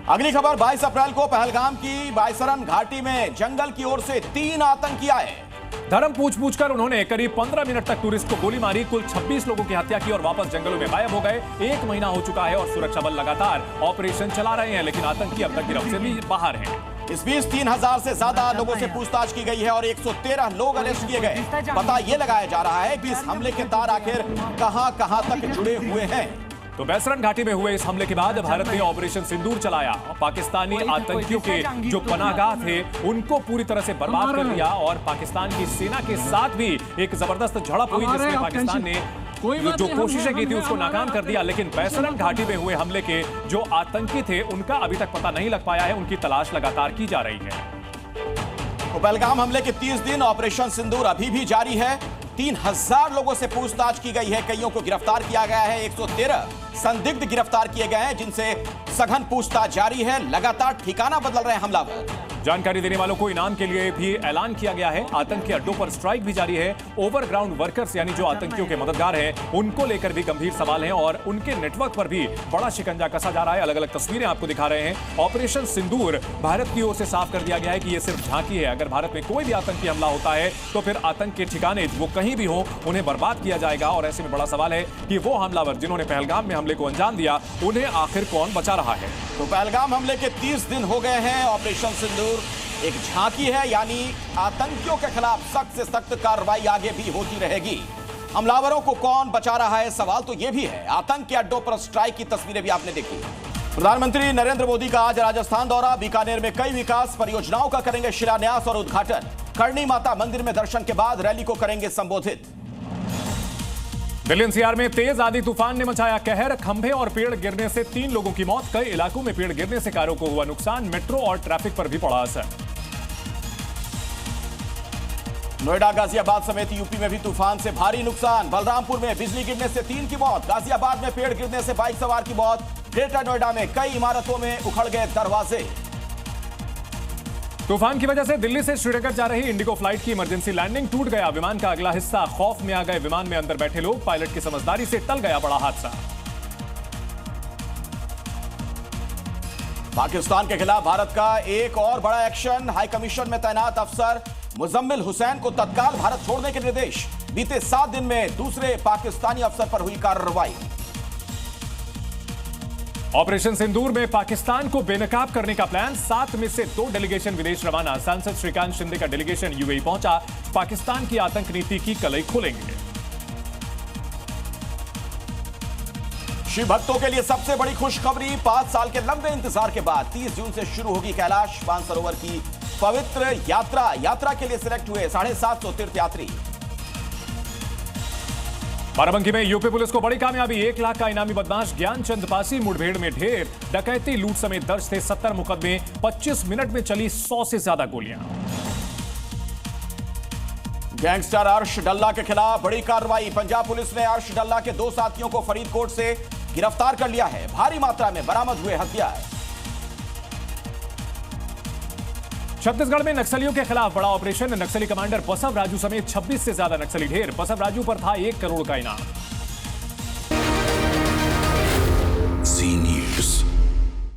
अगली खबर 22 अप्रैल को पहलगाम की बायसरन घाटी में जंगल की ओर से 3 आतंकी आए। धर्म पूछ कर उन्होंने करीब 15 मिनट तक टूरिस्ट को गोली मारी, कुल 26 लोगों की हत्या की और वापस जंगलों में गायब हो गए। 1 महीना हो चुका है और सुरक्षा बल लगातार ऑपरेशन चला रहे हैं, लेकिन आतंकी अब तक गिरफ्त से भी बाहर हैं। इस बीच 3000 से ज्यादा लोगों से पूछताछ की गई है और 113 लोग अरेस्ट किए गए। पता यह लगाया जा रहा है कि इस हमले के तार आखिर कहां तक जुड़े हुए हैं। तो बैसरन घाटी में हुए इस हमले के बाद भारत ने ऑपरेशन सिंदूर चलाया। पाकिस्तानी आतंकियों के जो पनाहगाह थे उनको पूरी तरह से बर्बाद कर दिया और पाकिस्तान की सेना के साथ भी एक जबरदस्त झड़प हुई, जिसमें पाकिस्तान ने जो कोशिशें की थी उसको नाकाम कर दिया। लेकिन बैसरन घाटी में हुए हमले के जो आतंकी थे उनका अभी तक पता नहीं लग पाया है, उनकी तलाश लगातार की जा रही है। तो पहलगाम हमले के 30 दिन ऑपरेशन सिंदूर अभी भी जारी है। 3000 लोगों से पूछताछ की गई है, कईयों को गिरफ्तार किया गया है। 113 संदिग्ध गिरफ्तार किए गए हैं, जिनसे सघन पूछताछ जारी है। लगातार ठिकाना बदल रहे हैं हमलावर। जानकारी देने वालों को इनाम के लिए भी ऐलान किया गया है। आतंकी अड्डों पर स्ट्राइक भी जारी है। ओवरग्राउंड वर्कर्स यानी जो आतंकियों के मददगार हैं उनको लेकर भी गंभीर सवाल हैं और उनके नेटवर्क पर भी बड़ा शिकंजा कसा जा रहा है। अलग अलग तस्वीरें आपको दिखा रहे हैं। ऑपरेशन सिंदूर भारत की ओर से साफ कर दिया गया है कि यह सिर्फ झांकी है। अगर भारत में कोई भी आतंकी हमला होता है तो फिर आतंक के ठिकाने वो कहीं भी हो उन्हें बर्बाद किया जाएगा। और ऐसे में बड़ा सवाल है कि वो हमलावर जिन्होंने पहलगाम में हमले को अंजाम दिया उन्हें आखिर कौन बचा रहा है। तो पहलगाम हमले के 30 दिन हो गए हैं। ऑपरेशन सिंदूर एक झांकी है, यानी आतंकियों के खिलाफ सख्त से सख्त कार्रवाई आगे भी होती रहेगी। हमलावरों को कौन बचा रहा है, सवाल तो यह भी है। आतंक के अड्डों पर स्ट्राइक की तस्वीरें भी आपने देखी। प्रधानमंत्री नरेंद्र मोदी का आज राजस्थान दौरा। बीकानेर में कई विकास परियोजनाओं का करेंगे शिलान्यास और उद्घाटन। करणी माता मंदिर में दर्शन के बाद रैली को करेंगे संबोधित। दिल्ली एनसीआर में तेज आंधी तूफान ने मचाया कहर। खंभे और पेड़ गिरने से 3 लोगों की मौत। कई इलाकों में पेड़ गिरने से कारों को हुआ नुकसान। मेट्रो और ट्रैफिक पर भी पड़ा असर। नोएडा गाजियाबाद समेत यूपी में भी तूफान से भारी नुकसान। बलरामपुर में बिजली गिरने से 3 की मौत। गाजियाबाद में पेड़ गिरने से बाइक सवार की मौत। ग्रेटर नोएडा में कई इमारतों में उखड़ गए दरवाजे। तूफान की वजह से दिल्ली से श्रीनगर जा रही इंडिगो फ्लाइट की इमरजेंसी लैंडिंग टूट गया। विमान का अगला हिस्सा खौफ में आ गए। विमान में अंदर बैठे लोग। पायलट की समझदारी से टल गया बड़ा हादसा। पाकिस्तान के खिलाफ भारत का एक और बड़ा एक्शन। हाई कमीशन में तैनात अफसर मुजम्मिल हुसैन को तत्काल भारत छोड़ने के निर्देश। बीते 7 दिन में दूसरे पाकिस्तानी अफसर पर हुई कार्रवाई। ऑपरेशन सिंदूर में पाकिस्तान को बेनकाब करने का प्लान। 7 में से 2 डेलीगेशन विदेश रवाना। सांसद श्रीकांत शिंदे का डेलीगेशन यूएई पहुंचा। पाकिस्तान की आतंक नीति की कलई खोलेंगे। शिव भक्तों के लिए सबसे बड़ी खुशखबरी। 5 साल के लंबे इंतजार के बाद 30 जून से शुरू होगी कैलाश मानसरोवर की पवित्र यात्रा के लिए सिलेक्ट हुए 750 तीर्थयात्री। बाराबंकी में यूपी पुलिस को बड़ी कामयाबी। 1 लाख का इनामी बदमाश ज्ञानचंद पासी मुठभेड़ में ढेर। डकैती लूट समेत दर्ज थे 70 मुकदमे। 25 मिनट में चली 100 से ज्यादा गोलियां। गैंगस्टर अर्श डल्ला के खिलाफ बड़ी कार्रवाई। पंजाब पुलिस ने अर्श डल्ला के 2 साथियों को फरीदकोट से गिरफ्तार कर लिया है। भारी मात्रा में बरामद हुए हथियार। छत्तीसगढ़ में नक्सलियों के खिलाफ बड़ा ऑपरेशन। नक्सली कमांडर बसव राजू समेत 26 से ज्यादा नक्सली ढेर। बसव राजू पर था 1 करोड़ का इनाम।